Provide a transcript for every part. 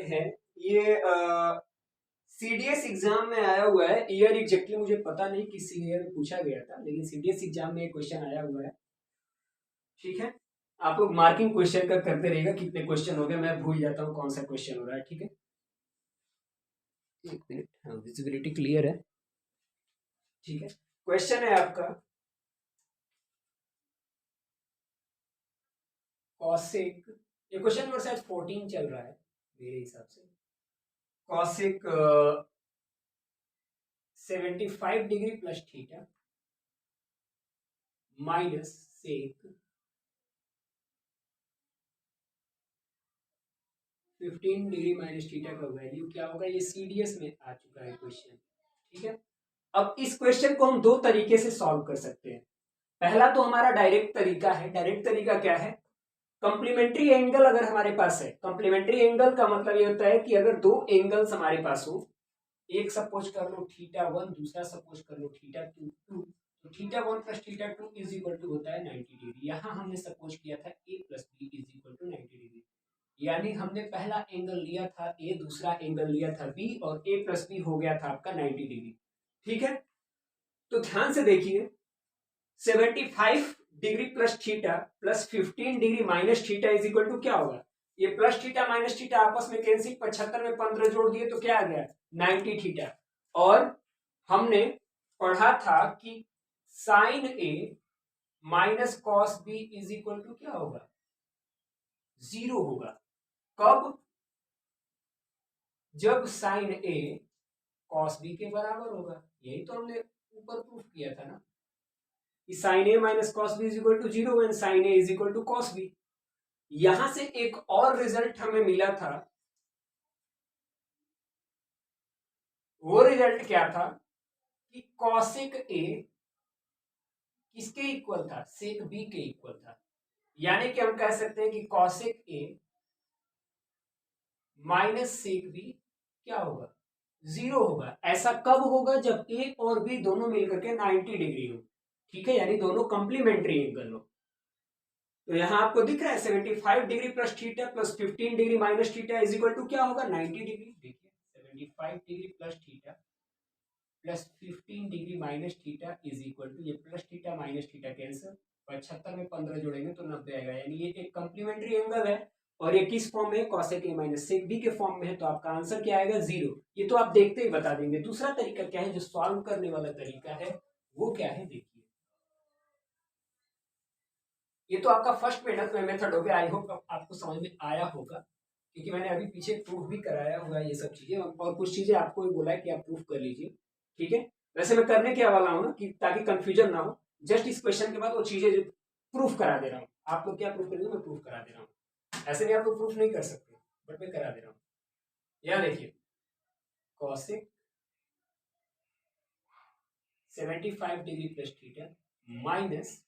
है ये CDS exam में आया हुआ है। ईयर एग्जैक्टली मुझे पता नहीं किस ईयर में पूछा गया था, लेकिन सीडीएस एग्जाम में एक क्वेश्चन आया हुआ है। ठीक है, आप लोग मार्किंग क्वेश्चन का करते रहेगा, कितने क्वेश्चन हो गए मैं भूल जाता हूँ कौन सा क्वेश्चन हो रहा है। ठीक है, एक मिनट, हाँ विजिबिलिटी क्लियर है। ठीक है, क्वेश्चन है आपका कॉसेक, ये क्वेश्चन नंबर शायद 14 चल रहा है मेरे हिसाब से। Cosec 75 degree plus theta minus sec 15 degree minus theta का वैल्यू क्या होगा। ये सीडीएस में आ चुका है क्वेश्चन। ठीक है, अब इस क्वेश्चन को हम दो तरीके से सॉल्व कर सकते हैं। पहला तो हमारा डायरेक्ट तरीका है। डायरेक्ट तरीका क्या है, कंप्लीमेंट्री एंगल अगर हमारे पास है, कंप्लीमेंट्री एंगल का मतलब ये होता है कि अगर दो एंगल्स हमारे पास हो, एक सपोज कर लो θ1, दूसरा सपोज कर लो θ2, तो θ1 प्लस θ2 इज इक्वल टू होता है 90 डिग्री। यहां हमने सपोज किया था a plus B is equal to 90 degree, यानी हमने पहला एंगल लिया था a, दूसरा एंगल लिया था b, और a प्लस बी हो गया था आपका 90 डिग्री। ठीक है, तो ध्यान से देखिए 75 degree plus theta plus 15 degree minus theta is equal to क्या होगा। ये प्लस थीटा माइनस थीटा आपस में कैंसिल, 75 में 15 जोड़ दिए तो क्या आ गया 90 थीटा। और हमने पढ़ा था कि sine A minus cos B is equal to क्या होगा, 0 होगा। कब, जब साइन ए कॉस बी के बराबर होगा। यही तो हमने ऊपर प्रूफ किया था ना कि sine A minus cos B is equal to 0 when sine A is equal to cos B. यहां से एक और रिजल्ट हमें मिला था, वो रिजल्ट क्या था कि कॉसेक ए किसके इक्वल था, सेक बी के इक्वल था। यानी कि हम कह सकते हैं कि cosec A minus sec B क्या होगा, 0 होगा। ऐसा कब होगा, जब ए और बी दोनों मिलकर के 90 डिग्री हो। ठीक है, यानी दोनों कंप्लीमेंट्री एंगल हो। तो यहां आपको दिख रहा है 75 degree plus theta plus 15 degree minus theta is equal to क्या होगा 90 डिग्री। देखिए 75 degree plus theta plus 15 degree minus theta is equal to, ये plus theta minus theta cancel, 75 में 15 जोड़ेंगे तो 90 आएगा। यानी ये एक कंप्लीमेंट्री एंगल है और ये किस फॉर्म में, cosec A minus sec B के फॉर्म में है। तो आपका आंसर क्या आएगा 0। ये तो आप देखते ही बता देंगे। दूसरा तरीका क्या है, जो सॉल्व करने वाला तरीका है वो क्या है, देखिए ये तो आपका फर्स्ट मेथड हो गया। आई होप आपको समझ में आया होगा, क्योंकि मैंने अभी पीछे प्रूफ भी कराया हुआ है ये सब चीजें, और कुछ चीजें आपको भी बोला है कि आप प्रूफ कर लीजिए। ठीक है, वैसे मैं करने क्या वाला हूँ ना कि ताकि कंफ्यूजन ना हो, जस्ट इस क्वेश्चन के बाद वो चीजें जो प्रूफ करा दे रहा हूँ। आप लोग क्या प्रूफ करेंगे, मैं प्रूफ करा दे रहा हूँ। ऐसे नहीं आप लोग प्रूफ नहीं कर सकते, बट मैं करा दे रहा हूँ। यहाँ देखिए cosec 75 degree plus theta minus,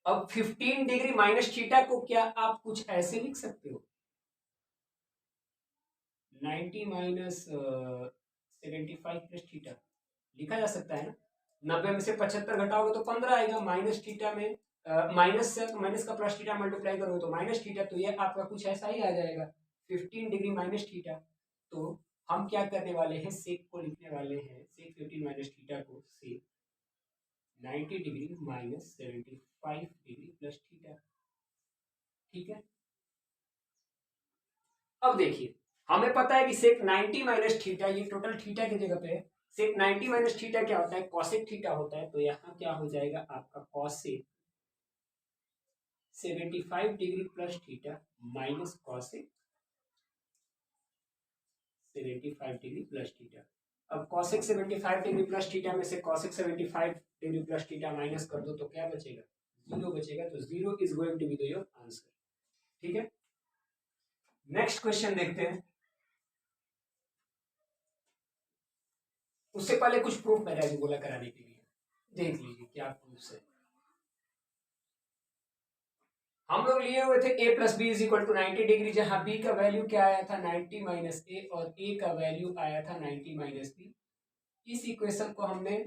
अब 15 डिग्री माइनस थीटा को क्या आप कुछ ऐसे लिख सकते हो, 90 माइनस 75 प्लस थीटा लिखा जा सकता है ना। 90 में से 75 घटाओगे तो 15 आएगा, माइनस थीटा में माइनस से माइनस का प्लस थीटा मल्टीप्लाई करोगे तो माइनस थीटा, तो ये आपका कुछ ऐसा ही आ जाएगा 15 डिग्री माइनस थीटा। तो हम क्या करने वाले हैं, सेक को लिखने वाले हैं, सेक 15 माइनस थीटा को सेक 90 degree minus 75 degree plus theta. ठीक है, अब देखिए हमें पता है कि सेक 90 माइनस थीटा, ये टोटल थीटा की जगह पे है, सेक 90 माइनस थीटा क्या होता है, कॉसेक थीटा होता है। तो यहाँ क्या हो जाएगा आपका cosec 75 degree plus theta minus cosec 75 degree plus theta. अब कॉसेक 75 डिग्री प्लस थीटा में से cosec 75 degree plus theta minus कर दो तो क्या बचेगा, 0 बचेगा। तो 0 is going to be your answer. ठीक है, नेक्स्ट क्वेश्चन देखते हैं। उससे पहले कुछ प्रूफ मैंने अभी बोला कराने के लिए, देख लीजिए क्या प्रूफ है। हम लोग लिए हुए थे a plus B is equal to 90 degree, जहां b का वैल्यू क्या आया था 90 माइनस ए और a का वैल्यू आया था 90 माइनस बी। इस इक्वेशन को हमने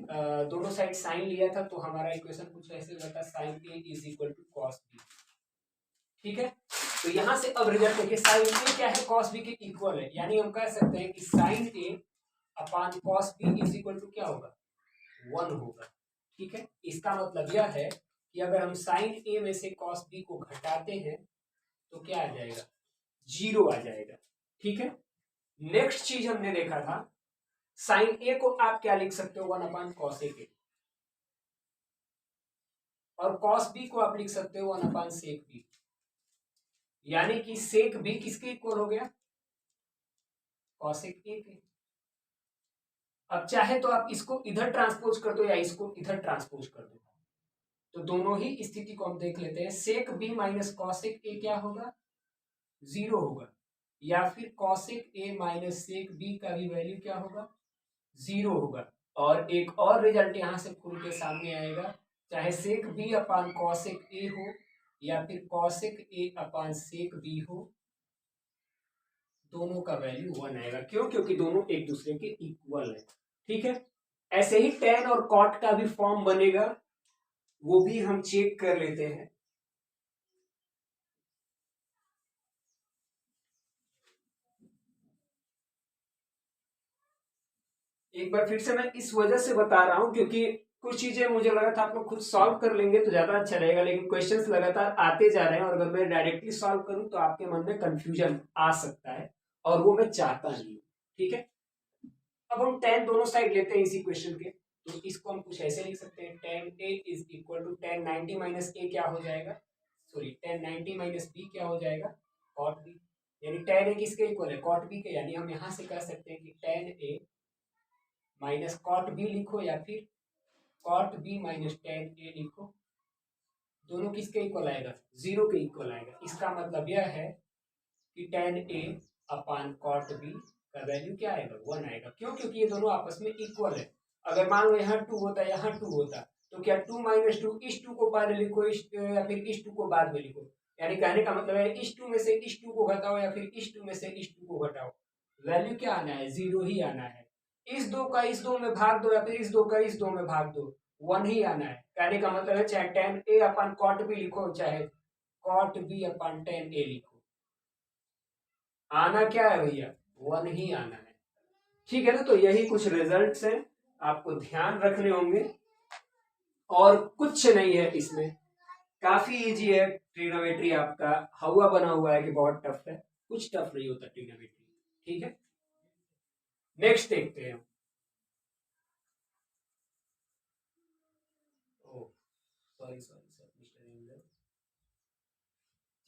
दोनों साइड साइन लिया था, तो हमारा इक्वेशन कुछ ऐसे होता है sine A is equal to cos B. ठीक है, तो यहां से अब रिजल्ट देखिए, साइन ए क्या है, कॉस बी के इक्वल है, यानी हम कह सकते हैं कि sine A upon cos B is equal to क्या होगा, 1 होगा। ठीक है, इसका मतलब यह है कि अगर हम साइन ए में से कॉस बी को घटाते हैं तो क्या आ जाएगा, 0 आ जाएगा। ठीक है, नेक्स्ट चीज हमने देखा था, साइन ए को आप क्या लिख सकते हो, 1 अपॉन कॉस ए के, और कॉस बी को आप लिख सकते हो 1 अपॉन सेक बी, यानी कि सेक बी किसके इक्वल हो गया, कॉसेक ए के। अब चाहे तो आप इसको इधर ट्रांसपोज कर दो या इसको इधर ट्रांसपोज कर दो, तो दोनों ही स्थिति को हम देख लेते हैं। Sec B minus cosec A क्या होगा, 0 होगा, या फिर cosec A minus sec B का भी वैल्यू क्या होगा, 0 होगा। और एक और रिजल्ट यहां से खुल के सामने आएगा, चाहे सेक बी अपान कॉसेक ए हो या फिर कॉसेक ए अपान सेक बी हो, दोनों का वैल्यू 1 आएगा। क्यों, क्योंकि दोनों एक दूसरे के इक्वल है। ठीक है, ऐसे ही टेन और कॉट का भी फॉर्म बनेगा, वो भी हम चेक कर लेते हैं। एक बार फिर से मैं इस वजह से बता रहा हूं क्योंकि कुछ चीजें मुझे लगा था आप लोग खुद सॉल्व कर लेंगे तो ज्यादा अच्छा रहेगा, लेकिन क्वेश्चंस लगातार आते जा रहे हैं और अगर मैं डायरेक्टली सॉल्व करूं तो आपके मन में कंफ्यूजन आ सकता है और वो मैं चाहता नहीं हूं। ठीक है, अब हम tan दोनों साइड लेते हैं इसी क्वेश्चन के, तो इसको हम कुछ ऐसे लिख सकते हैं, tan a is equal to tan 90 minus a क्या हो जाएगा, सॉरी tan 90 माइनस बी क्या हो जाएगा, cot b, यानी tan a किसके इक्वल है, cot b के, यानी हम यहां से कह सकते हैं कि tan a minus cot B लिखो या फिर cot B minus tan A लिखो, दोनों किसके इक्वल आएगा, 0 के इक्वल आएगा। इसका मतलब यह है कि टेन ए अपान कॉट बी का वैल्यू क्या आएगा, 1 आएगा। क्यों, क्योंकि ये दोनों आपस में इक्वल है। अगर मान लो यहाँ 2 होता, यहाँ 2 होता, तो क्या 2 माइनस 2, इस 2 को पहले लिखो या फिर इस 2 को बाद में लिखो, यानी कहने का मतलब है इस 2 में से इस 2 को घटाओ या फिर इस 2 में से इस 2 को घटाओ, वैल्यू क्या आना है, 0 ही आना है। इस 2 का इस 2 में भाग दो या फिर इस 2 का इस 2 में भाग दो, 1 ही आना है। कहने का मतलब है चाहे टेन ए अपन कॉट बी लिखो चाहे cot B upon ten A लिखो, आना क्या है भैया, 1 ही आना है। ठीक है ना, तो यही कुछ रिजल्ट्स हैं, आपको ध्यान रखने होंगे और कुछ नहीं है इसमें, काफी इजी है। ट्रिग्नोमेट्री आपका हवा बना हुआ है कि बहुत टफ है, कुछ टफ नहीं होता ट्रिग्नोमेट्री। ठीक है, नेक्स्ट देखते हैं। सॉरी सॉरी सर मिस्टर,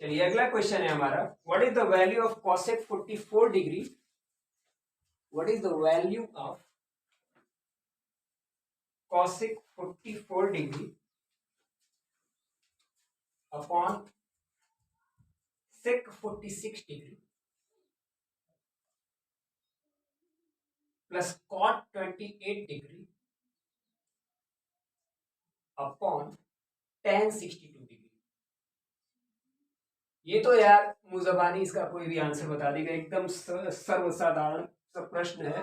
चलिए अगला क्वेश्चन है हमारा, what is the value of cosec 44 degree, what is the value of cosec 44 degree upon sec 46 degree plus cot 28 degree upon tan 62 degree. ये तो यार मुजबानी इसका कोई भी आंसर बता देगा, एकदम सर्वसाधारण सा प्रश्न है।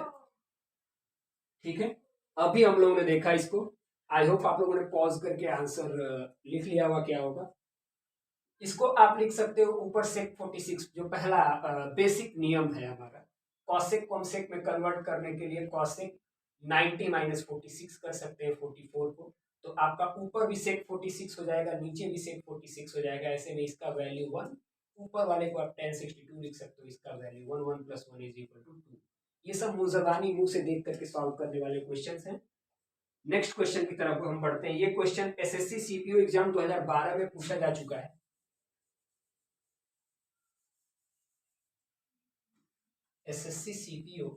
ठीक है, अभी हम लोगों ने देखा इसको, आई होप आप लोगों ने पॉज करके आंसर लिख लिया हुआ क्या होगा। इसको आप लिख सकते हो ऊपर सेक 46, जो पहला बेसिक नियम है हमारा, कॉसेक को हम सेक में कन्वर्ट करने के लिए कॉसेक 90 माइनस 46 कर सकते हैं 44 को, तो आपका ऊपर भी सेक 46 हो जाएगा, नीचे भी सेक 46 हो जाएगा। ऐसे में इसका वैल्यू 1, ऊपर वाले को आप tan 62 लिख सकते हो, इसका value 1, 1 plus 1 is equal to 2। ये सब मुजबानी मुंह से देख करके सॉल्व करने वाले क्वेश्चंस हैं। नेक्स्ट क्वेश्चन की तरफ हम बढ़ते हैं। ये क्वेश्चन एसएससी सीपीओ एग्जाम 2012 में पूछा जा चुका है। एसएससी सीपीओ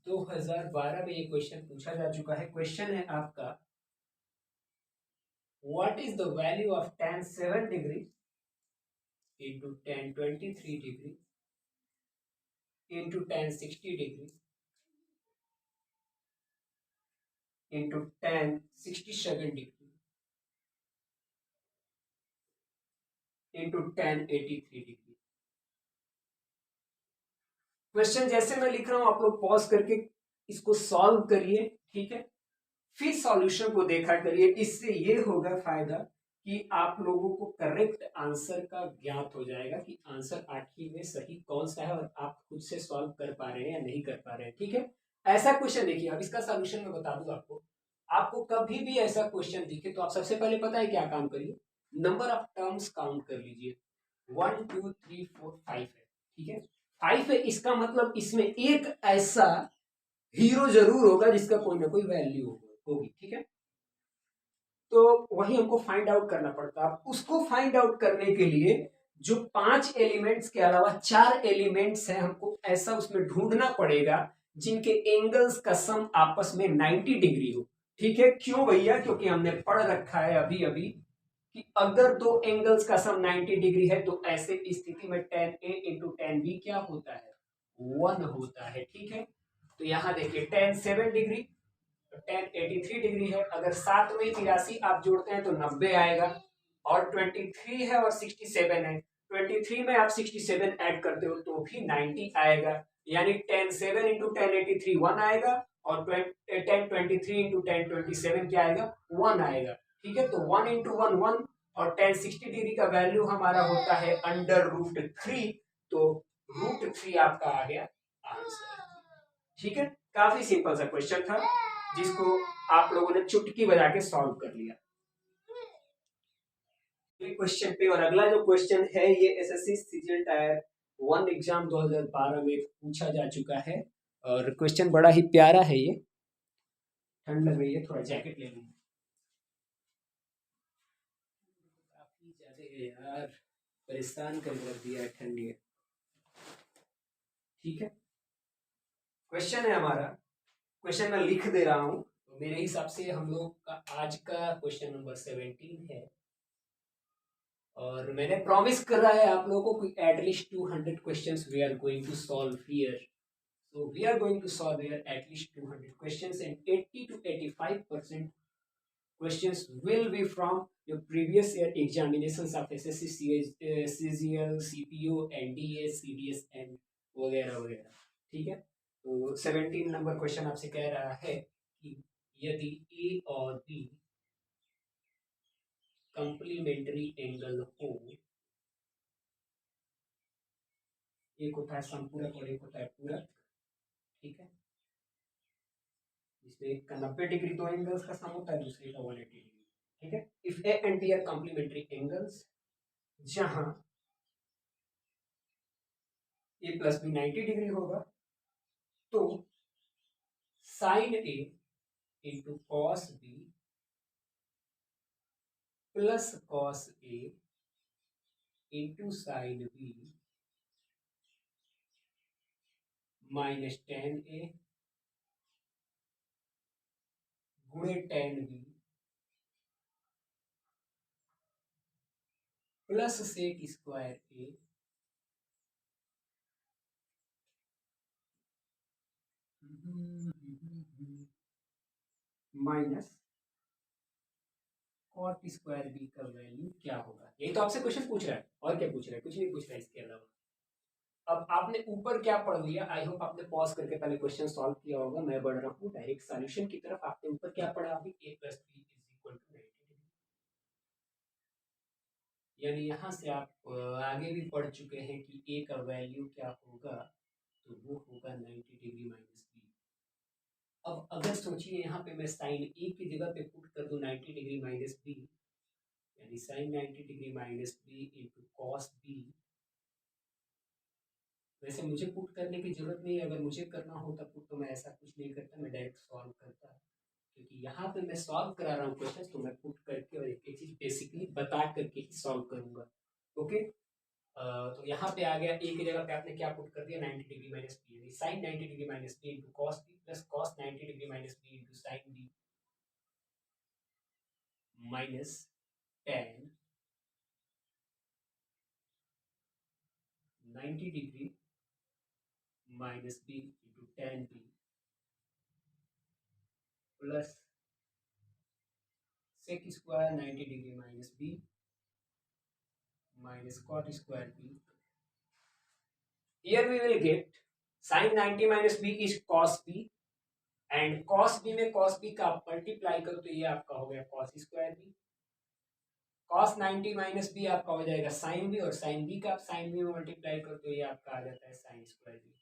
2012 में ये क्वेश्चन पूछा जा चुका है। क्वेश्चन है आपका, what is the value of tan 7 degree into tan 23 degree into tan 60 degree into tan 67 degree into tan 83 degree. Question जैसे मैं लिख रहा हूं आप लोग पॉज करके इसको सॉल्व करिए। ठीक है, फिर सॉल्यूशन को देखा करिए, इससे ये होगा फायदा कि आप लोगों को करेक्ट आंसर का ज्ञात हो जाएगा कि आंसर आखिर में सही कौन सा है और आप खुद से सॉल्व कर पा रहे हैं या नहीं कर पा रहे हैं। ठीक है, ऐसा क्वेश्चन देखिए, अब इसका सॉल्यूशन मैं बता दूं आपको। आपको कभी भी ऐसा क्वेश्चन दिखे तो आप सबसे पहले पता है क्या काम करिए, नंबर ऑफ टर्म्स काउंट कर लीजिए। 1 2 3 4 5 है, ठीक है, 5 है, इसका मतलब इसमें एक ऐसा हीरो जरूर होगा जिसका कोई ना कोई वैल्यू होगी। ठीक है, तो वही हमको फाइंड आउट करना पड़ता है। उसको फाइंड आउट करने के लिए जो 5 एलिमेंट्स के अलावा 4 एलिमेंट्स हैं, हमको ऐसा उसमें ढूंढना पड़ेगा जिनके एंगल्स का सम आपस में 90 डिग्री हो। ठीक है, क्यों भैया? क्योंकि हमने पढ़ रखा है अभी अभी कि अगर दो एंगल्स का सम 90 डिग्री है तो ऐसे स्थिति में tan A into tan B क्या होता है? 1 होता है। ठीक है, तो यहां देखिए tan 7 डिग्री, tan 83 डिग्री है, अगर सात में 83 आप जोड़ते हैं तो 90 आएगा, और 23 है और 67 है, 23 में आप 67 ऐड करते हो तो भी 90 आएगा, यानी tan 7 इंटू tan 83 1 आएगा, और tan 23 इंटू tan 27 क्या आएगा? 1 आएगा। ठीक है, तो 1 इंटू 1 1, और tan 60 डिग्री का वैल्यू हमारा होता है √3, तो √3 आपका आ गया आंसर। ठीक है, काफी सिंपल सा क्वेश्चन था जिसको आप लोगों ने चुटकी बजा के सॉल्व कर लिया। क्वेश्चन पे, और अगला जो क्वेश्चन है ये एसएससी सीजीएल टायर 1 एग्जाम 2012 में पूछा जा चुका है, और क्वेश्चन बड़ा ही प्यारा है। ये ठंड लग रही है, थोड़ा जैकेट ले लूँ। काफी ज्यादा है यार, परेशान कर दिया है ठंड ने। ठीक है, क्वेश्चन है हमारा, क्वेश्चन मैं लिख दे रहा हूँ, तो मेरे हिसाब से हम लोग का आज का क्वेश्चन नंबर 17 है, और मैंने प्रॉमिस करा है आप लोगों को कि at least 200 questions we are going to solve here. So we are going to solve here at least 200 questions, and 80 to 85% questions will be from your previous year examinations of SSC, CGL, CPO, NDA, CDS and वगैरह वगैरह। ठीक है, तो 17 number question आपसे कह रहा है कि यदि ए और बी कंप्लीमेंट्री एंगल हो, एक होता है संपूरक और एक होता है पूरक। ठीक है, इसमें एक का 90 डिग्री दो एंगल्स का सम होता है, दूसरे का 180 डिग्री। ठीक है, if a and b are complementary angles, जहां ए प्लस बी 90 डिग्री होगा, तो sine a into cos B plus cos a into sine B minus tan a गुणे tan B plus sec square ए minus cot square b का value क्या होगा। यही तो आपसे क्वेश्चन पूछ रहा है, और क्या पूछ रहा है? कुछ नहीं पूछ रहा है इसके अलावा। अब आपने ऊपर क्या पढ़ लिया, आई होप आपने पॉज करके पहले क्वेश्चन सॉल्व किया होगा। मैं बढ़ रहा हूँ डायरेक्ट सॉल्यूशन की तरफ। आपने ऊपर क्या पढ़ा अभी? a plus B is equal to 90, यानी यहाँ से आप आगे भी पढ़ चुके हैं कि a का वैल्यू क्या होगा, तो वो होगा 90 डिग्री माइनस बी। अब अगर सोचिए यहाँ पे मैं साइन ए की जगह पे पुट कर दूं 90 डिग्री माइनस बी, यानी sine 90 degree minus B into cos B. वैसे मुझे पुट करने की जरूरत नहीं है, अगर मुझे करना होता पुट तो मैं ऐसा कुछ नहीं करता, मैं डायरेक्ट सॉल्व करता, क्योंकि यहाँ पे मैं सॉल्व करा रहा हूँ क्वेश्चन, तो मैं पुट करके और एक चीज बेसिकली बता करके ही सॉल्व करूंगा। ओके, तो यहाँ पे आ गया ए की जगह पे आपने क्या पुट कर दिया? 90 डिग्री माइनस बी, यानी sine 90 degree minus B into cos B plus cos 90 degree minus B into sine B minus tan 90 degree minus B into tan B plus sec square 90 degree minus B minus cot square b. Here we will get sin 90 minus b is cos b, and cos b में cos b का आप multiply करो तो ये आपका हो गया cos square b cos 90 minus B आपका हो जाएगा साइन बी, और साइन बी का आप साइन बी में मल्टीप्लाई कर तो ये आपका आ जाता है साइन स्क्वायर बी।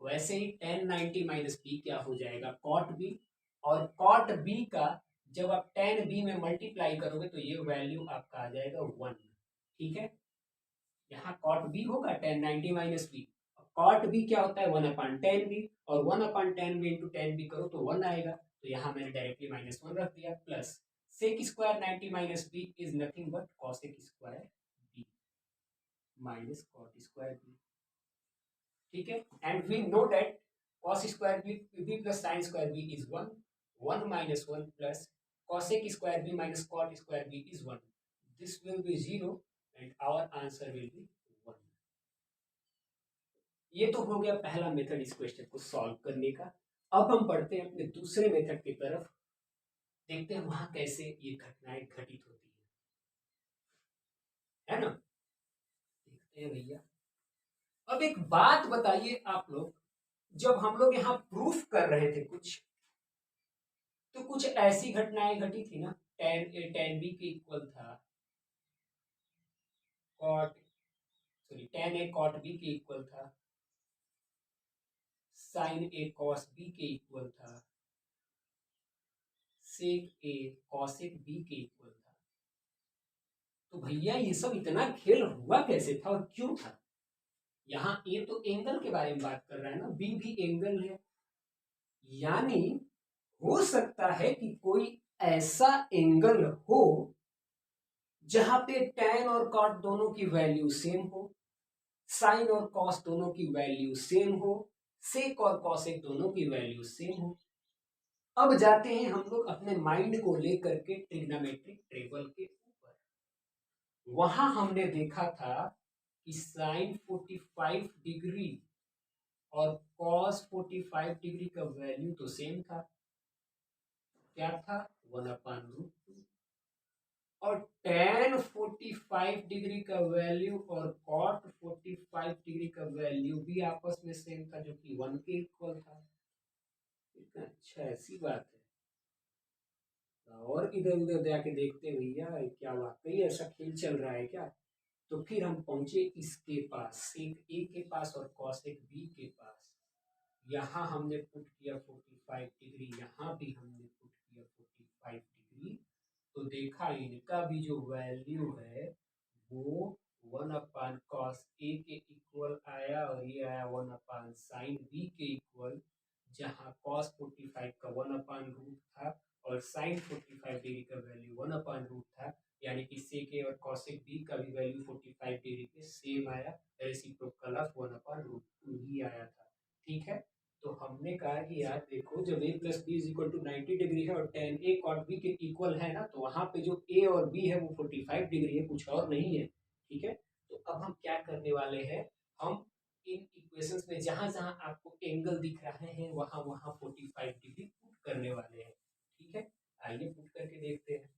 वैसे ही tan 90 माइनस बी क्या हो जाएगा कॉट बी, और कॉट बी का जब आप tan बी में मल्टीप्लाई करोगे तो ये वैल्यू आपका आ जाएगा 1। ठीक है, यहाँ कॉट बी होगा tan 90 minus B, cot B क्या होता है 1/tan बी, और 1/tan B into tan B करो तो 1 आएगा, तो यहाँ मैंने डायरेक्टली -1 रख दिया, plus sec square 90 minus B is nothing but cosec square B minus cot square B. ठीक है, and we know that cos square B plus sine square B is 1, 1 minus 1 plus cosec square B minus cot square B is 1, this will be 0 and our answer will be 1। ये तो हो गया पहला method इस question को solve करने का। अब हम बढ़ते हैं अपने दूसरे मेथड की तरफ, देखते हैं वहां कैसे ये घटनाएं घटित होती है ना। देखते हैं भैया। अब एक बात बताइए आप लोग, जब हम लोग यहाँ प्रूफ कर रहे थे कुछ, तो कुछ ऐसी घटनाएं घटी थी ना, tan बी के इक्वल था कॉट, सॉरी tan ए कॉट बी के इक्वल था, साइन ए कॉस बी के इक्वल था, सेक ए कॉसेक बी के इक्वल था। तो भैया ये सब इतना खेल हुआ कैसे था और क्यों था? यहाँ ए तो एंगल के बारे में बात कर रहा है ना, बी भी एंगल है, यानी हो सकता है कि कोई ऐसा एंगल हो जहां पे tan और cot दोनों की वैल्यू सेम हो, साइन और कॉस दोनों की वैल्यू सेम हो, सेक और कॉसेक दोनों की वैल्यू सेम हो। अब जाते हैं हम लोग अपने माइंड को लेकर के ट्रिग्नोमेट्रिक टेबल के ऊपर। वहां हमने देखा था कि साइन 45 डिग्री और कॉस 45 डिग्री का वैल्यू तो सेम था, क्या था 1/√2, और tan 45 डिग्री का वैल्यू और cot 45 डिग्री का वैल्यू भी आपस में सेम था, जो कि 1 के इक्वल था। अच्छा, ऐसी बात है। और इधर उधर जाके देखते हैं भैया क्या वाकई ऐसा खेल चल रहा है क्या? तो फिर हम पहुंचे इसके पास, सेक ए के पास और कॉसेक बी के पास। यहाँ हमने पुट किया 45 डिग्री, यहाँ भी हमने पुट किया 45 डिग्री, तो देखा इनका भी जो वैल्यू है वो 1/cos ए के इक्वल आया, और ये आया 1/sin बी के इक्वल, जहाँ cos 45 का 1/रूट था और sin 45 डिग्री का वैल्यू 1/रूट था, यानी कि सेक ए और cosec बी का भी वैल्यू 45 डिग्री के सेम आया, रेसिप्रोकल ऑफ 1/√2 ही आया था। ठीक है, तो हमने कहा कि यार देखो, जब a plus B is equal to 90 degree है और tan a cot b के इक्वल है ना, तो वहां पे जो a और b है वो 45 डिग्री है, कुछ और नहीं है। ठीक है, तो अब हम क्या करने वाले हैं, हम इन इक्वेशंस में जहां जहां आपको एंगल दिख रहे हैं वहां वहां 45 डिग्री पुट करने वाले हैं। ठीक है, आइए पुट करके देखते हैं।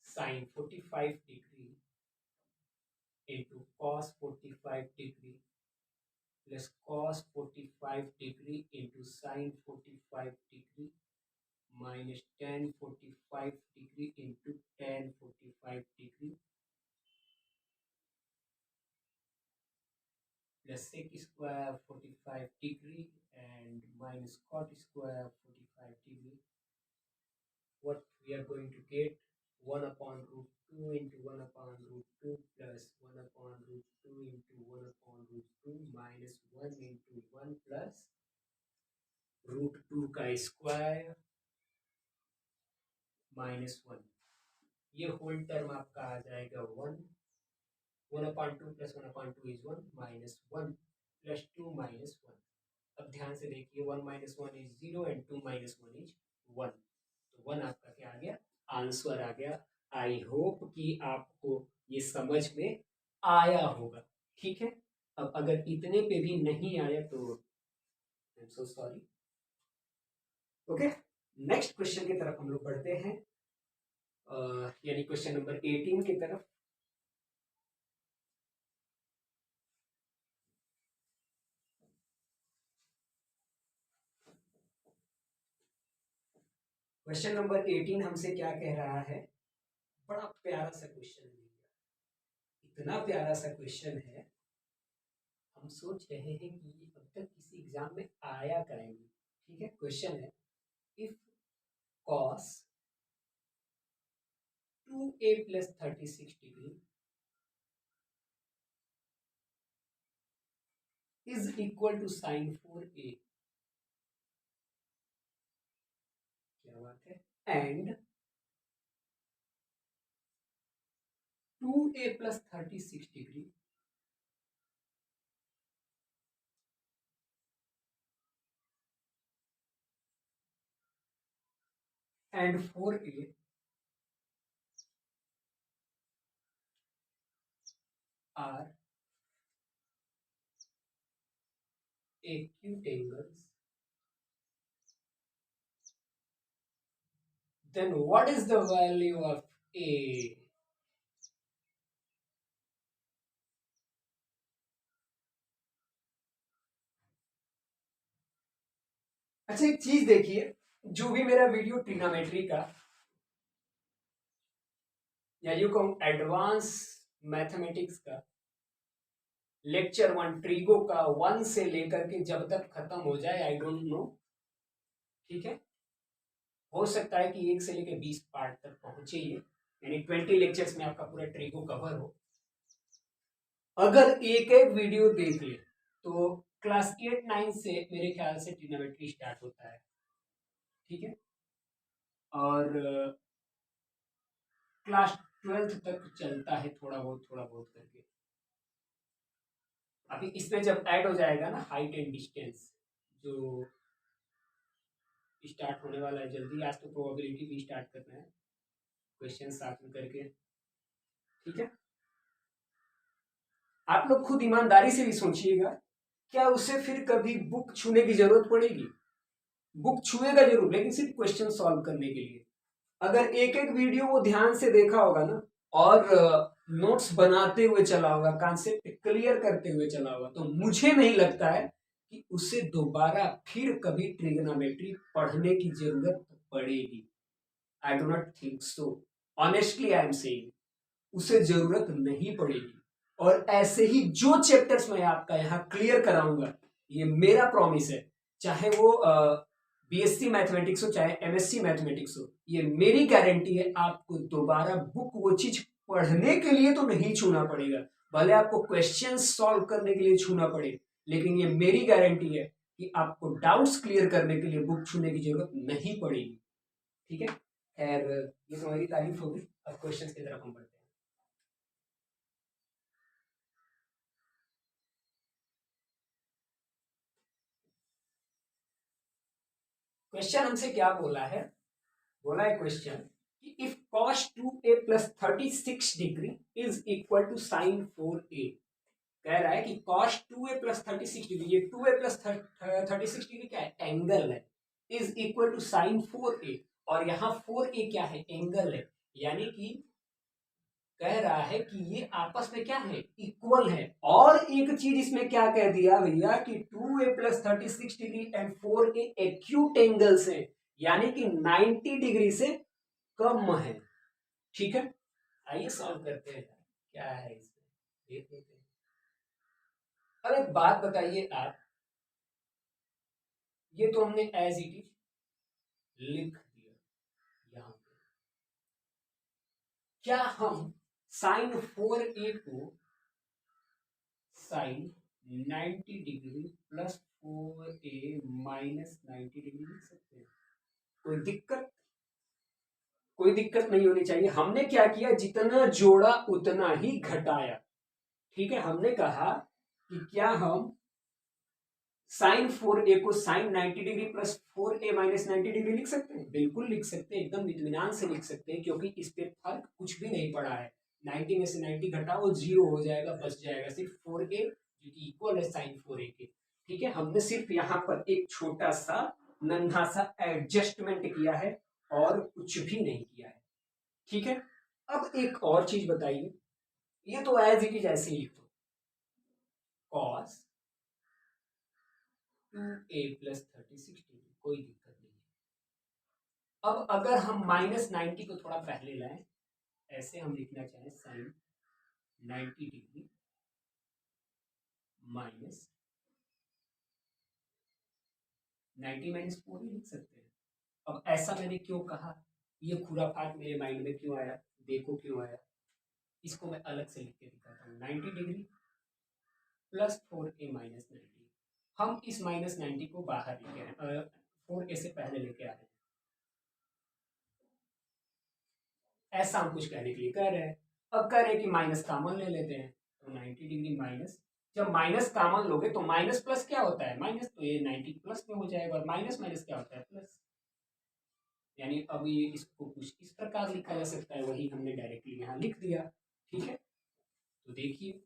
Sine 45 degree into cos 45 degree plus cos 45 degree into sine 45 degree minus tan 45 degree into tan 45 degree plus sec square 45 degree and minus cot square 45 degree. What we are going to get 1/√2 into 1/√2 plus 1/√2 into 1/√2 minus 1 into 1 plus √2 का square -1, ये whole term आपका आ जाएगा 1, 1/2 plus 1/2 is 1 minus 1 plus 2 minus 1। अब ध्यान से देखिए, 1 minus 1 is 0 and 2 minus 1 is 1, तो 1 आपका क्या आ गया, आंसर आ गया। आई होप कि आपको ये समझ में आया होगा। ठीक है, अब अगर इतने पे भी नहीं आया तो I am so sorry. Okay, next question की तरफ हम लोग बढ़ते हैं, यानी क्वेश्चन नंबर 18 की तरफ। क्वेश्चन नंबर 18 हमसे क्या कह रहा है, बड़ा प्यारा सा क्वेश्चन है, इतना प्यारा सा क्वेश्चन है, हम सोच रहे हैं कि ये अब तक किसी एग्जाम में आया करेंगे। ठीक है, क्वेश्चन है if cos 2a plus 36 degree is equal to sin 4a, क्या बात है, and 2a plus 36 degree and 4a are acute angles, then what is the value of a? अच्छा, एक चीज देखिए, जो भी मेरा वीडियो ट्रिग्नोमेट्री का या यू कहूँ एडवांस मैथमेटिक्स का लेक्चर 1 ट्रीगो का 1 से लेकर के जब तक खत्म हो जाए, आई डोंट नो, ठीक है, हो सकता है कि 1 से लेकर 20 पार्ट तक पहुंचे ये, यानी 20 लेक्चर्स में आपका पूरा ट्रीगो कवर हो। अगर एक एक वीडियो देख ले तो क्लास 8-9 से मेरे ख्याल से ट्रिग्नोमेट्री स्टार्ट होता है, ठीक है, और क्लास 12th तक चलता है थोड़ा बहुत करके। अभी इसमें जब ऐड हो जाएगा ना हाइट एंड डिस्टेंस, जो स्टार्ट होने वाला है जल्दी, आज तो प्रोबेबिलिटी भी स्टार्ट करना है, क्वेश्चन साथ में करके, ठीक है। आप लोग खुद ईमानदारी से भी सोचिएगा, क्या उसे फिर कभी बुक छूने की जरूरत पड़ेगी? बुक छुएगा जरूर, लेकिन सिर्फ क्वेश्चन सॉल्व करने के लिए। अगर एक एक वीडियो वो ध्यान से देखा होगा ना, और नोट्स बनाते हुए चला होगा, कॉन्सेप्ट क्लियर करते हुए चला होगा, तो मुझे नहीं लगता है कि उसे दोबारा फिर कभी ट्रिग्नोमेट्री पढ़ने की जरूरत पड़ेगी। I do not think so, honestly I am saying, उसे जरूरत नहीं पड़ेगी। और ऐसे ही जो चैप्टर्स मैं आपका यहाँ क्लियर कराऊंगा, ये मेरा प्रॉमिस है, चाहे वो बीएससी मैथमेटिक्स हो चाहे एमएससी मैथमेटिक्स हो, ये मेरी गारंटी है, आपको दोबारा बुक वो चीज पढ़ने के लिए तो नहीं छूना पड़ेगा, भले आपको क्वेश्चन सॉल्व करने के लिए छूना पड़े, लेकिन ये मेरी गारंटी है कि आपको डाउट्स क्लियर करने के लिए बुक छूने की जरूरत नहीं पड़ेगी, ठीक है। खैर, ये तो हमारी तारीफ होगी, अब क्वेश्चन की तरफ हम बढ़ते हैं। क्वेश्चन हमसे क्या बोला है, बोला है क्वेश्चन कि if cos 2a plus 36 degree is equal to sin 4a, कह रहा है कि cos 2a plus 36 डिग्री, ये 2a plus 36 डिग्री क्या है, एंगल है, is equal to sin 4a, और यहाँ 4a क्या है, एंगल है, यानी कि कह रहा है कि ये आपस में क्या है, इक्वल है। और एक चीज इसमें क्या कह दिया भैया कि 2a plus 36 degree and 4a acute angles है, यानी कि 90 डिग्री से कम है, ठीक है। आइए सॉल्व करते हैं, क्या है इसमें देख लेते हैं। अब एक बात बताइए आप, ये तो हमने एज इट इज लिख दिया यहां पे, क्या हम साइन 4a को sine 90 degree plus 4a minus 90 degree लिख सकते हैं? कोई दिक्कत, कोई दिक्कत नहीं होनी चाहिए। हमने क्या किया, जितना जोड़ा उतना ही घटाया, ठीक है। हमने कहा कि क्या हम साइन 4a को sine 90 degree plus 4a minus 90 degree लिख सकते हैं? बिल्कुल लिख सकते हैं, एकदम इत्मीनान से लिख सकते हैं, क्योंकि इस पे फर्क कुछ भी नहीं पड़ा है। 90 में से 90 घटाओ, 0 हो जाएगा, बच जाएगा सिर्फ 4a, जो कि इक्वल है साइन 4a के, ठीक है। हमने सिर्फ यहाँ पर एक छोटा सा नन्हा सा एडजस्टमेंट किया है और कुछ भी नहीं किया है, ठीक है। अब एक और चीज बताइए, ये तो एज इट इज ऐसे ही लिखो, कॉस 2a plus 36 डिग्री, कोई दिक्कत नहीं है, अब अगर हम -90 को थोड़ा पहले लाएं, ऐसे हम लिखना चाहें साइन 90 डिग्री माइनस 90 - 4 ही लिख सकते हैं। अब ऐसा मैंने क्यों कहा, ये खुराफात मेरे माइंड में क्यों आया, देखो क्यों आया। इसको मैं अलग से लिख के दिखाता हूँ। 90 डिग्री प्लस 4a माइनस 90। हम इस -90 को बाहर लेके आए, 4a से पहले लेके आ रहे हैं। ऐसा हम कुछ कहने के लिए कह रहे हैं। अब कह रहे हैं कि माइनस कॉमन ले लेते हैं, तो 90 डिग्री माइनस, जब माइनस कॉमन लोगे तो माइनस प्लस क्या होता है, माइनस, तो ये 90 प्लस में हो जाएगा, और माइनस माइनस क्या होता है, प्लस। यानी अब ये इसको कुछ इस प्रकार लिखा जा सकता है, वही हमने डायरेक्टली यहाँ लिख दिया। ठीक है, तो देखिए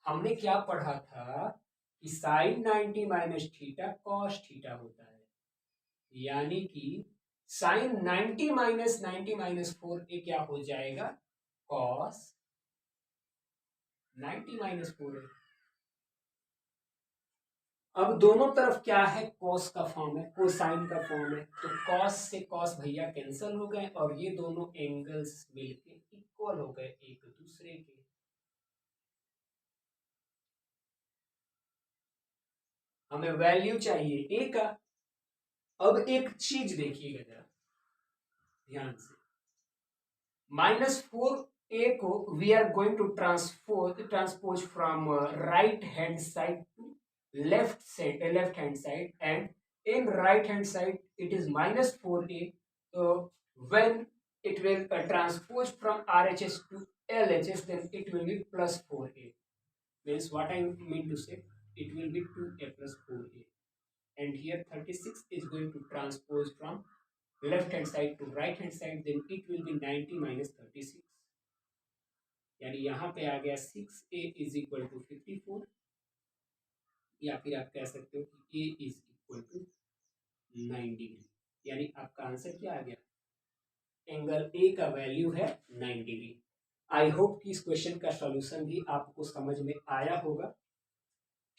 हमने क्या पढ़ा था कि sine 90 minus theta cos theta होता है, यानी कि साइन 90 माइनस 90 माइनस 4a क्या हो जाएगा, कॉस 90 माइनस 4a। अब दोनों तरफ क्या है, कॉस का फॉर्म है, कोसाइन का फॉर्म है, तो कॉस से कॉस भैया कैंसिल हो गए, और ये दोनों एंगल्स मिलके इक्वल हो गए एक दूसरे के। हमें वैल्यू चाहिए a का। अब एक चीज देखिएगा जरा ध्यान से, -4a को we are going to transpose from right hand side to left hand side, and in right hand side it is -4a. So when it will transpose from RHS to LHS, then it will be +4a. Means what I mean to say, it will be 2a plus 4a. And here 36 is going to transpose from left hand side to right hand side, then it will be 90 minus 36. यानी यहाँ पे आ गया 6a is equal to 54, या फिर आप कह सकते हो कि a is equal to 9 degree. यानी आपका आंसर क्या आ गया, एंगल ए का वैल्यू है 9 डिग्री। आई होप कि इस क्वेश्चन का सॉल्यूशन भी आपको समझ में आया होगा।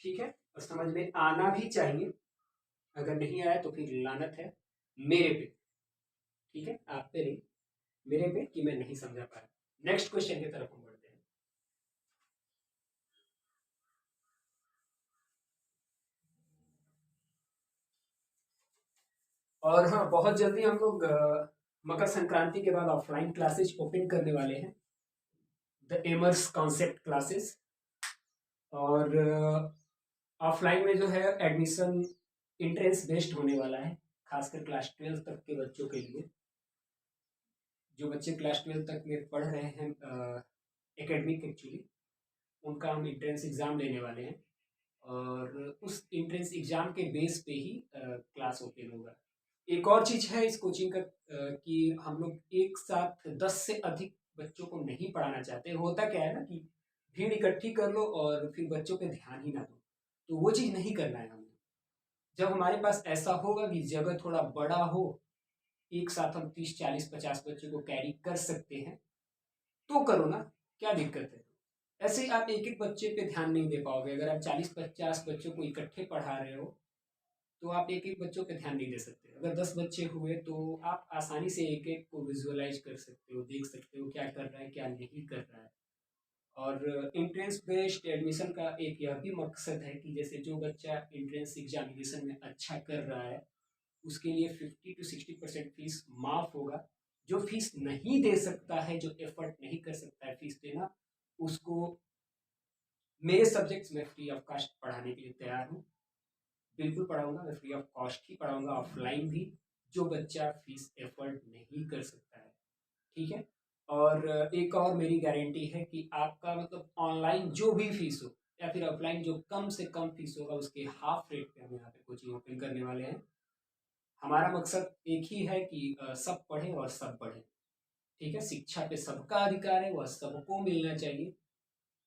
ठीक है, और समझ में आना भी चाहिए, अगर नहीं आया तो फिर लानत है मेरे पे। ठीक है, आप पे नहीं, मेरे पे कि मैं नहीं समझा पाया। नेक्स्ट क्वेश्चन की तरफ हम बढ़ते हैं। और हाँ, बहुत जल्दी हम लोग मकर संक्रांति के बाद ऑफलाइन क्लासेज ओपन करने वाले हैं, द एमर्स कॉन्सेप्ट क्लासेस। और ऑफलाइन में जो है एडमिशन इंट्रेंस बेस्ड होने वाला है, खासकर क्लास 12 तक के बच्चों के लिए। जो बच्चे क्लास 12 तक में पढ़ रहे हैं एकेडमिक एक्चुअली, उनका हम इंट्रेंस एग्ज़ाम लेने वाले हैं, और उस इंट्रेंस एग्ज़ाम के बेस पे ही क्लास ओपन होगा। एक और चीज़ है इस कोचिंग का कि हम लोग एक साथ 10 से अधिक बच्चों को नहीं पढ़ाना चाहते। होता क्या है ना कि भीड़ इकट्ठी कर लो और फिर बच्चों पे ध्यान ही ना दो, तो वो चीज़ नहीं करना है हमें। जब हमारे पास ऐसा होगा कि जगह थोड़ा बड़ा हो, एक साथ हम 30 40 50 बच्चों को कैरी कर सकते हैं, तो करो ना, क्या दिक्कत है। ऐसे ही आप एक एक बच्चे पे ध्यान नहीं दे पाओगे। अगर आप 40 50 बच्चों को इकट्ठे पढ़ा रहे हो, तो आप एक एक बच्चों पे ध्यान नहीं दे सकते। अगर 10 बच्चे हुए तो आप आसानी से एक एक को विजुअलाइज कर सकते हो, देख सकते हो क्या कर रहा है क्या नहीं कर रहा है। और एंट्रेंस बेस्ड एडमिशन का एक यह भी मकसद है कि जैसे जो बच्चा एंट्रेंस एग्जामिनेशन में अच्छा कर रहा है, उसके लिए 50 to 60% फीस माफ होगा। जो फीस नहीं दे सकता है, जो एफर्ट नहीं कर सकता है फीस देना, उसको मेरे सब्जेक्ट्स में फ्री ऑफ कॉस्ट पढ़ाने के लिए तैयार हूँ। बिल्कुल पढ़ाऊंगा, मैं फ्री ऑफ कॉस्ट ही पढ़ाऊंगा, ऑफलाइन भी, जो बच्चा फीस एफर्ट नहीं कर सकता है। ठीक है, और एक और मेरी गारंटी है कि आपका मतलब ऑनलाइन जो भी फीस हो, या फिर ऑफलाइन जो कम से कम फीस होगा, उसके हाफ रेट पे हम यहाँ पे कोचिंग ओपन करने वाले हैं। हमारा मकसद एक ही है कि सब पढ़ें और सब बढ़ें। ठीक है, शिक्षा पे सबका अधिकार है, वह सबको मिलना चाहिए।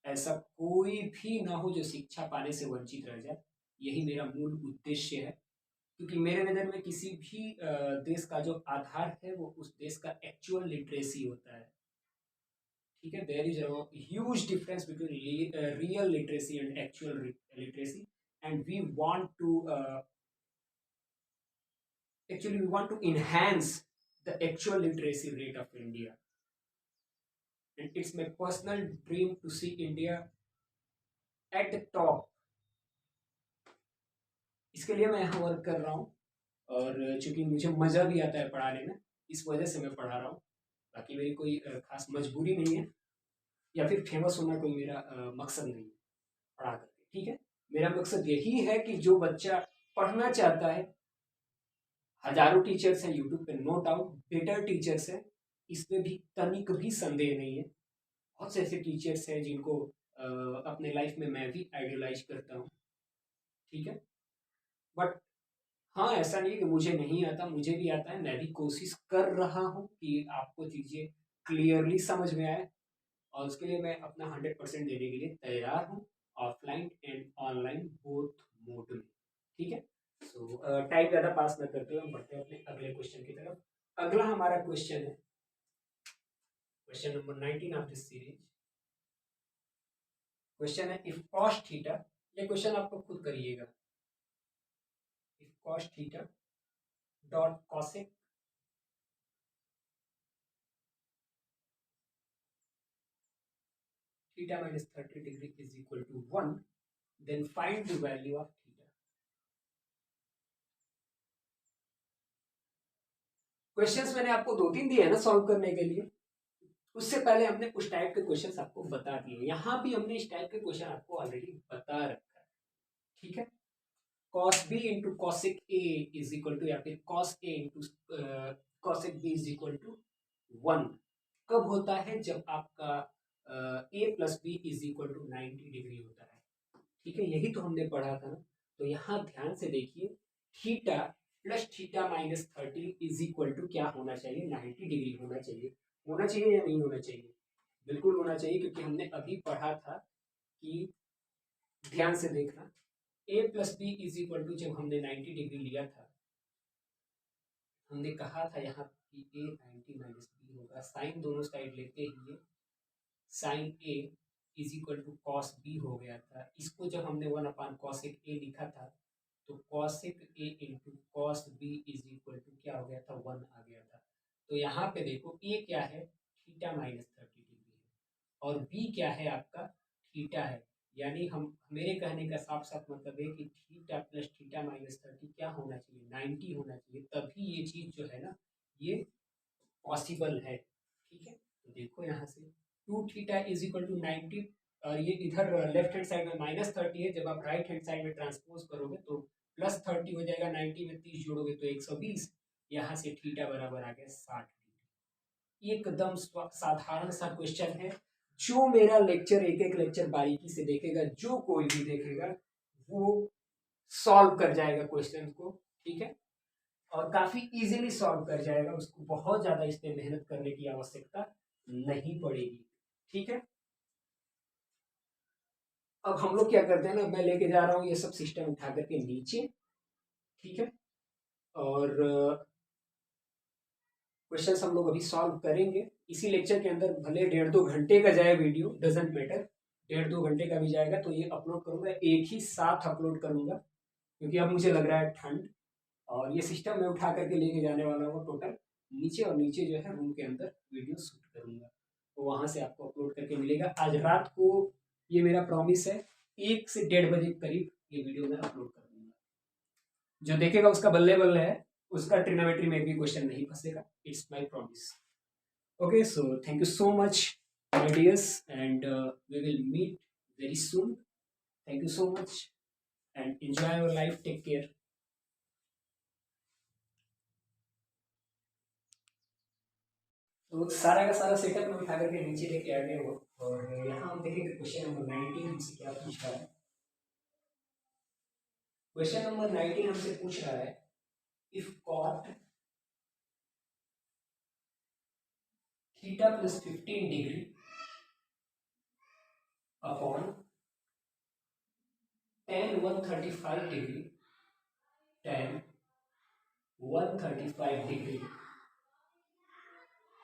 ऐसा कोई भी ना हो जो शिक्षा पाने से वंचित रह जाए, यही मेरा मूल उद्देश्य है। क्योंकि मेरे नज़र में किसी भी देश का जो आधार है, वो उस देश का एक्चुअल लिटरेसी होता है। ठीक है, there is a huge difference between real literacy and actual literacy, and we want to actually we want to enhance the actual literacy rate of India, and it's my personal dream to see India at the top. इसके लिए मैं यहाँ work कर रहा हूँ, और चूंकि मुझे मज़ा भी आता है पढ़ाने में, इस वजह से मैं पढ़ा रहा हूँ। बाकी मेरी कोई खास मजबूरी नहीं है, या फिर फेमस होना कोई मेरा मकसद नहीं है पढ़ा करके, ठीक है। मेरा मकसद यही है कि जो बच्चा पढ़ना चाहता है, हजारों टीचर्स हैं यूट्यूब पे, नो डाउट बेटर टीचर्स हैं, इसमें भी तनिक भी संदेह नहीं है। बहुत से ऐसे टीचर्स हैं जिनको अपने लाइफ में मैं भी आइडियलाइज करता हूँ, ठीक है। बट हाँ, ऐसा नहीं है कि मुझे नहीं आता, मुझे भी आता है। मैं भी कोशिश कर रहा हूँ कि आपको चीज़ें क्लियरली समझ में आए, और उसके लिए मैं अपना 100% देने के लिए तैयार हूँ, offline and online both mode में, ठीक है। सो टाइम ज़्यादा पास न करते हुए हम बढ़ते हैं अपने अगले क्वेश्चन की तरफ। अगला हमारा क्वेश्चन है question number 19 of this series. Question है इफ कॉस थीटा, ये क्वेश्चन आपको खुद करिएगा, if cos theta dot cosec theta minus 30 degree is equal to 1, then find the value of theta. Questions मैंने आपको 2-3 दिए हैं ना सॉल्व करने के लिए, उससे पहले हमने कुछ टाइप के क्वेश्चंस आपको बता दिए। यहाँ भी हमने इस टाइप के क्वेश्चन आपको ऑलरेडी बता रखा है, ठीक है। cos b into cosec a is equal to, या फिर cos a into cosec b is equal to 1 कब होता है, जब आपका a plus B is equal to 90 degree होता है, ठीक है। यही तो हमने पढ़ा था ना। तो यहाँ ध्यान से देखिए, theta plus theta minus 30 is equal to क्या होना चाहिए, 90 डिग्री होना चाहिए। होना चाहिए या नहीं होना चाहिए? बिल्कुल होना चाहिए, क्योंकि हमने अभी पढ़ा था कि, ध्यान से देखना, a plus B is equal to, जब हमने 90 डिग्री लिया था, हमने कहा था यहाँ कि a 90 माइनस बी होगा। साइन दोनों साइड लेते ही sine a is equal to cos b हो गया था। इसको जब हमने 1 अपान कॉसेक ए लिखा था, तो cosec A into cos B is equal to क्या हो गया था, 1 आ गया था। तो यहाँ पे देखो ए क्या है, थीटा माइनस 30 डिग्री है, और बी क्या है आपका, थीटा है। यानी हम, मेरे कहने का साफ साफ मतलब है कि थीटा प्लस थीटा माइनस 30 क्या होना चाहिए, 90 होना चाहिए, तभी ये चीज़ जो है ना, ये पॉसिबल है, ठीक है। तो देखो यहाँ से 2 थीटा इज इक्वल टू 90, और ये इधर लेफ्ट हैंड साइड में माइनस 30 है, जब आप राइट हैंड साइड में ट्रांसपोज करोगे तो प्लस 30 हो जाएगा, 90 में 30 जोड़ोगे तो 120। यहाँ से थीटा बराबर आ गया 60 डिग्री। एकदम साधारण सा क्वेश्चन है। जो मेरा लेक्चर, एक एक लेक्चर बारीकी से देखेगा, जो कोई भी देखेगा, वो सॉल्व कर जाएगा क्वेश्चन को, ठीक है, और काफी इजीली सॉल्व कर जाएगा। उसको बहुत ज्यादा इस पे मेहनत करने की आवश्यकता नहीं पड़ेगी, ठीक है। अब हम लोग क्या करते हैं ना, मैं लेके जा रहा हूँ ये सब सिस्टम उठा करके नीचे, ठीक है, और क्वेश्चंस हम लोग अभी सॉल्व करेंगे इसी लेक्चर के अंदर। भले 1.5-2 घंटे का जाए वीडियो, डजेंट मैटर, 1.5-2 घंटे का भी जाएगा तो ये अपलोड करूंगा, एक ही साथ अपलोड करूंगा, क्योंकि अब मुझे लग रहा है ठंड, और ये सिस्टम मैं उठा करके लेके जाने वाला हूँ टोटल नीचे, और नीचे जो है रूम के अंदर वीडियो शूट करूंगा, तो वहां से आपको अपलोड करके मिलेगा। आज रात को, ये मेरा प्रॉमिस है, 1 से 1:30 बजे करीब ये वीडियो मैं अपलोड कर दूंगा। जो देखेगा उसका बल्ले बल्ले है, उसका ट्रिग्नोमेट्री में भी क्वेश्चन नहीं फंसेगा, it's my promise. Okay, so thank you so much my dears, and we will meet very soon. Thank you so much and enjoy your life. Take care. तो सारा का सारा सेटअप में उठा करके नीचे लेके आ गए हो, और यहाँ हम देखेंगे क्वेश्चन नंबर 19 हमसे क्या पूछ रहा है। क्वेश्चन नंबर 19 हमसे पूछ रहा है, if cot theta plus 15 degree upon tan 135 degree, tan 135 degree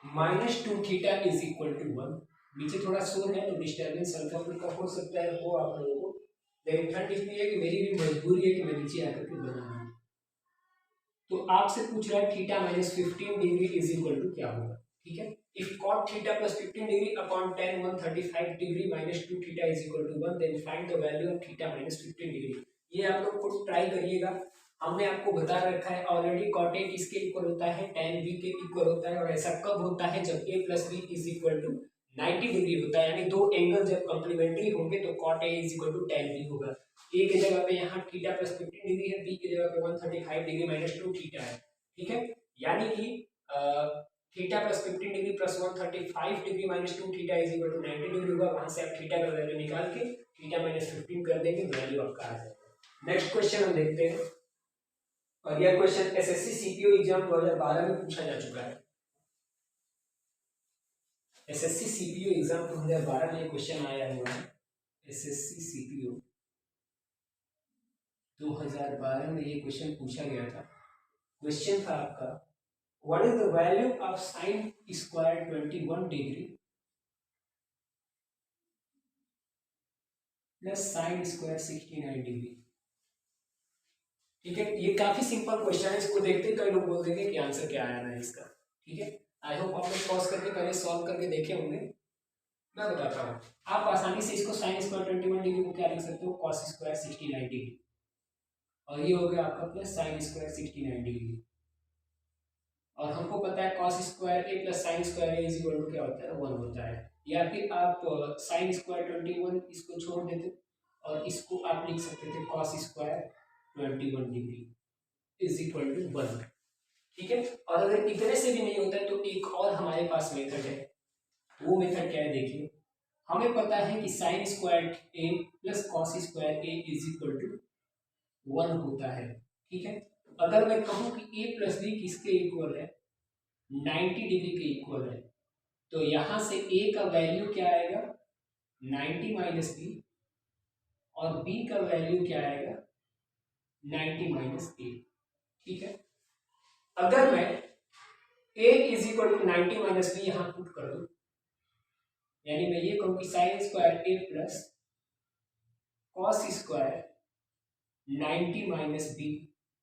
minus 2 theta is equal to 1। नीचे थोड़ा शोर है तो डिस्टर्बेंस हल्का फुल्का हो सकता है, वो आप लोगों को, लेकिन ठंड इसलिए है कि मेरी भी मजबूरी है कि मैं नीचे आकर के बना रहा हूँ। तो आपसे पूछ रहा है theta minus 15 degree is equal to क्या होगा, ठीक है। If cot theta plus 15 degree upon tan 135 degree minus 2 theta is equal to 1, then find the value of theta minus 15 degree. ये आप लोग खुद ट्राई करिएगा। हमने आपको बता रखा है ऑलरेडी cot A किसके इक्वल होता है, tan B के इक्वल होता है, और ऐसा कब होता है जब A plus B is equal to 90 degree होता है, यानी दो एंगल जब कॉम्प्लीमेंट्री होंगे तो cot A is equal to tan B होगा। ए की जगह पे यहाँ थीटा प्लस 15 डिग्री है, बी की जगह पे 135 डिग्री माइनस 2 थीटा है, ठीक है। यानी कि theta plus 15 degree plus 135 degree minus 2 theta is equal to 90 degree होगा। वहां से आप थीटा का वैल्यू निकाल के थीटा माइनस 15 कर देंगे, वैल्यू आपका आ जाएगा। नेक्स्ट क्वेश्चन हम देखते हैं, और यह क्वेश्चन एसएससी सीपीओ एग्जाम 2012 में पूछा जा चुका है। एसएससी सीपीओ एग्जाम 2012 में ये क्वेश्चन आया हुआ है। एसएससी सीपीओ 2012 में ये क्वेश्चन पूछा गया था। क्वेश्चन था आपका, what is the value of sine square 21 degree plus sine square 69 degree, ठीक है। ये काफी सिंपल क्वेश्चन है, इसको देखते ही कई लोग बोल देंगे कि आंसर क्या आया है इसका, ठीक है। आई होप आप लोग पॉज करके पहले सॉल्व करके देखे होंगे। मैं बताता हूँ, आप आसानी से इसको साइन स्क्वायर 21 डिग्री को क्या लिख सकते हो, कॉस स्क्वायर 69 डिग्री, और ये हो गया आपका प्लस साइन स्क्वायर 69 डिग्री। और हमको पता है cos square A plus sine square A is equal to क्या होता है, 1 होता है। या फिर आप साइन स्क्वायर 21 इसको छोड़ देते और इसको आप लिख सकते थे cos square 21 degree is equal to 1, ठीक है। और अगर इतने से भी नहीं होता है तो एक और हमारे पास मेथड है। वो मेथड क्या है देखिए, हमें पता है कि sine square A plus cos square A is equal to 1 होता है, ठीक है। अगर मैं कहूं कि ए प्लस बी किसके इक्वल है, 90 डिग्री के इक्वल है, तो यहां से ए का वैल्यू क्या आएगा, 90 माइनस बी, और बी का वैल्यू क्या आएगा, 90 माइनस ए, ठीक है। अगर मैं a is equal to 90 minus B यहां पुट कर दूं, यानी मैं ये कहूं कि sine square A plus cos square 90 minus B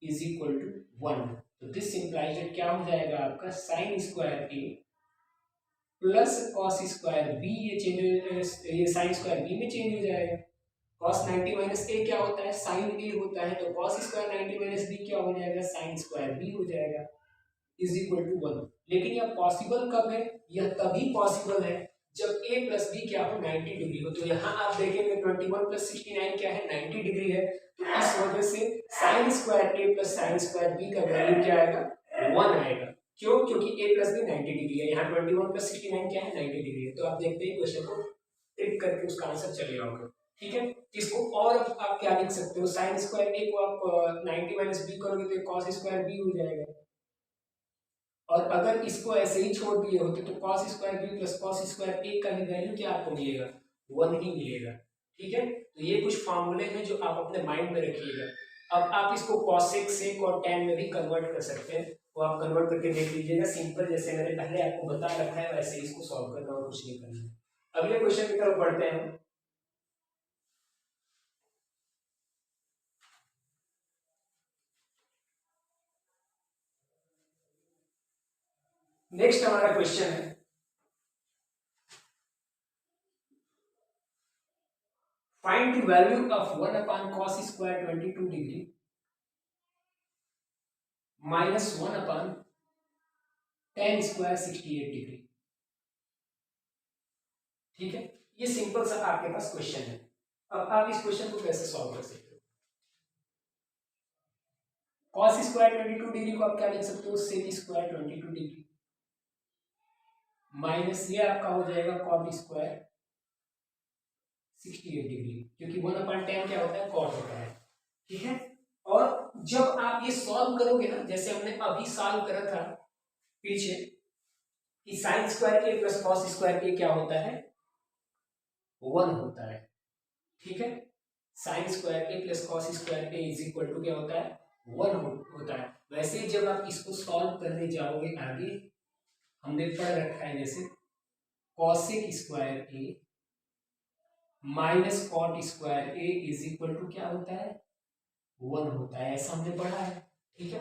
is equal to 1, तो दिस इंप्लाइज दैट क्या हो जाएगा आपका sine square A plus cos square B, ये चेंज, ये साइन स्क्वायर बी में चेंज हो जाएगा। कॉस 90 माइनस ए क्या होता है, साइन ए होता है, तो कॉस स्क्वायर 90 माइनस बी क्या हो जाएगा, साइन स्क्वायर बी हो जाएगा, इज इक्वल टू 1। लेकिन यह पॉसिबल कब है, यह तभी पॉसिबल है जब a प्लस बी क्या हो, 90 डिग्री हो। तो यहाँ आप देखेंगे 21 प्लस 69 क्या है, 90 डिग्री है, तो इस वजह से sine square a plus sine square b का वैल्यू क्या आएगा, 1 आएगा। क्यों, क्योंकि a प्लस बी 90 डिग्री है, यहाँ 21 प्लस 69 क्या है, 90 डिग्री है। तो आप देखते हैं क्वेश्चन को ट्रिक करके उसका आंसर चले आओगे, ठीक है। इसको और आप क्या लिख सकते हो, साइन स्क्वायर a को आप 90 माइनस बी करोगे तो कॉस स्क्वायर बी हो जाएगा, और अगर इसको ऐसे ही छोड़ दिए होते तो cos square B plus cos square a का ही वैल्यू क्या आपको मिलेगा, 1 ही मिलेगा, ठीक है। तो ये कुछ फार्मूले हैं जो आप अपने माइंड में रखिएगा। अब आप इसको कॉसेक सेक और टैन में भी कन्वर्ट कर सकते हैं, तो आप कन्वर्ट करके देख लीजिएगा। सिंपल जैसे मैंने पहले आपको बता रखा है वैसे इसको सॉल्व करना और कुछ नहीं करना। अगले क्वेश्चन की तरफ बढ़ते हैं। नेक्स्ट हमारा क्वेश्चन है, find the value of 1 upon cos square 22 degree minus 1 upon tan square 68 degree, ठीक है। ये सिंपल सा आपके पास क्वेश्चन है। अब आप इस क्वेश्चन को कैसे सॉल्व कर सकते हो, cos स्क्वायर 22 डिग्री को आप क्या लिख सकते हो, sec स्क्वायर 22 डिग्री माइनस ये आपका हो जाएगा cot स्क्वायर 68 डिग्री, क्योंकि 1 अपॉन tan क्या होता है, cot होता है, ठीक है। और जब आप ये सॉल्व करोगे ना, जैसे हमने अभी सॉल्व करा था पीछे कि sine square A plus cos square A क्या होता है, 1 होता है, ठीक है। Sine square A plus cos square A is equal to क्या होता है, 1 होता है। वैसे ही जब आप इसको सॉल्व करने जाओगे आगे, हमने पढ़ रखा है जैसे cosec square A minus cot square A is equal to क्या होता है, 1 होता है, ऐसा हमने पढ़ा है, ठीक है।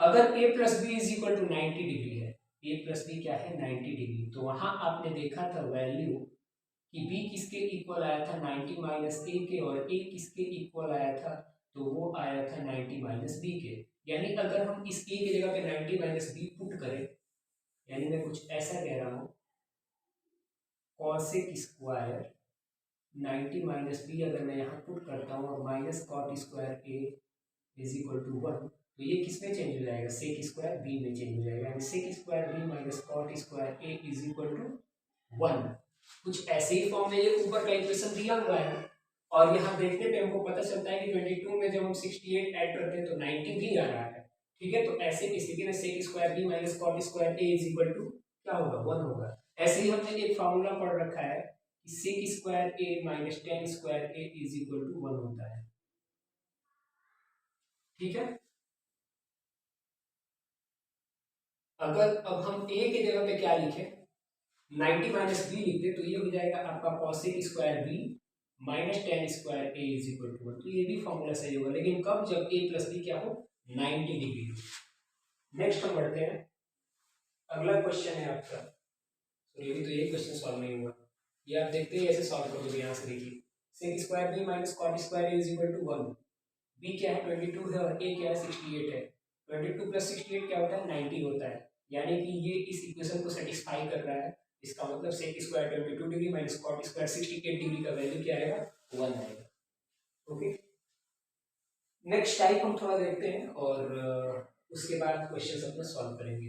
अगर a plus B is equal to 90 degree है, a प्लस बी क्या है 90 डिग्री, तो वहां आपने देखा था वैल्यू कि b किसके इक्वल आया था 90 माइनस a के, और a किसके इक्वल आया था, तो वो आया था 90 माइनस b के। यानी अगर हम इस a की जगह पे 90 माइनस b पुट करें, यानी मैं कुछ ऐसा कह रहा हूँ कॉसेक स्क्वायर 90 माइनस बी अगर मैं यहाँ पुट करता हूँ और minus cot square A is equal to 1, तो ये किस में चेंज हो जाएगा, सेक स्क्वायर बी में चेंज हो जाएगा, यानी sec square B minus cot square A is equal to 1। कुछ ऐसे ही फॉर्म में ये ऊपर का इक्वेशन दिया हुआ है, और यहाँ देखने पे हमको पता चलता है कि 22 में जब हम 68 ऐड करते हैं तो 90 भी आ रहा है। ठीक है, तो ऐसे की स्थिति में sec square B minus cot square A is equal to क्या होगा, 1 होगा। ऐसे ही हमने एक फॉर्मूला पढ़ रखा है कि sec square A minus tan square A is equal to 1 होता है। ठीक है, अगर अब हम a की जगह पे क्या लिखे 90 माइनस बी लिखते तो ये हो जाएगा आपका cosec square B minus tan square A is equal to 1। तो ये भी फॉर्मूला सही होगा, लेकिन कब, जब a प्लस बी क्या हो 90 डिग्री। नेक्स्ट हम बढ़ते हैं, अगला क्वेश्चन है आपका, सॉरी अभी तो ये क्वेश्चन सॉल्व नहीं हुआ, ये आप देखते ही ऐसे सॉल्व करोगे। यहाँ से देखिए sec square B minus cot square A is equal to 1, B क्या है 22 है और ए क्या है 68 है। 22 प्लस 68 क्या होता है 90 होता है, यानी कि ये इस इक्वेशन को सेटिस्फाई कर रहा है। इसका मतलब sec square 22 degree minus cot square 68 degree का वैल्यू क्या आएगा 1 आएगा। ओके, नेक्स्ट टाइप हम थोड़ा देखते हैं और उसके बाद क्वेश्चन अपना सॉल्व करेंगे।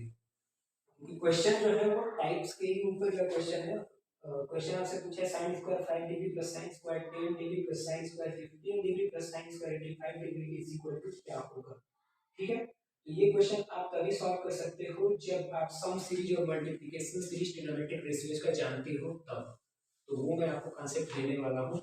क्वेश्चन जो है वो टाइप्स के ही ऊपर का क्वेश्चन है। क्वेश्चन आपसे पूछा है sine square 5 degree plus sine square 10 degree plus sine square 15 degree plus sine square 85 degree is equal to क्या होगा। ठीक है, तो ये क्वेश्चन आप तभी सॉल्व कर सकते हो जब आप सम सीरीज और मल्टीप्लिकेशन सीरीज ट्रिग्नोमेट्रिक रेशियोज का जानते हो तब। तो वो मैं आपको कॉन्सेप्ट देने वाला हूँ